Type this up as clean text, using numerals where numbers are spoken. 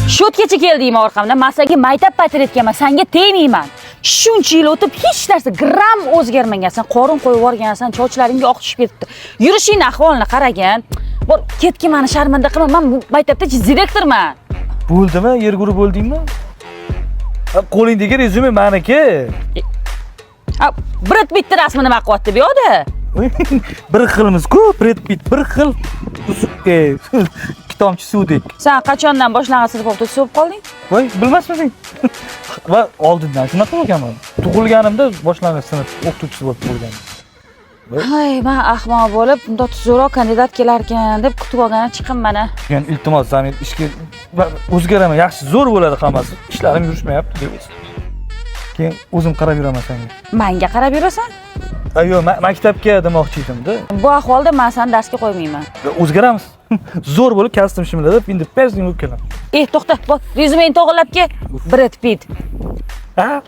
Shotgacha keldingmi orqamdan? Men senga maytab patrayotganman, senga tegmayman. Shuncha yil o'tib hech narsa gram o'zgarmagansan, qorin qo'yib yuborgansan, sochlaringga oq tushib ketibdi. Yurishing ahvolini qaragan. Bor, ketgin meni sharmanda qilma. Men maktabda direktorman. Bo'ldimi? Yerguri bo'ldingmi? Qo'lingdagi rezyume meniki. Brad Pitt rasmini nima qilyapti bu yoqda? Bir xilmiz-ku, Brad Pitt bir xil. Tomchi suvdek. Sen qachondan boshlang'ich sinf o'qituvchisi bo'lib qolding? Voy, bilmasmiding? Va oldindan shunaqa bo'lganman. Tug'ilganimda boshlang'ich sinf o'qituvchisi bo'lib qolganman. Hay, men ahmoq bo'lib, bunda zo'roq kandidat kelar ekan deb kutib olgandan chiqim mana. Yani iltimos, Zamir ishga o'zgaraman, yaxshi zo'r bo'ladi hammasi. Ishlarim yurishmayapti deysiz. Keyin o'zim qarab yuraman senga. Menga qarab yurasan? Yo'q, maktabga demoqchi edim-da. Bu ahvolda men seni darsga qo'ymayman. O'zgaramiz. Zo'r bo'lib kastim shimlada endi persing bo'lib kelaman. To'xta, rezyumeni to'g'irlab kel. Brad Pitt. Ha?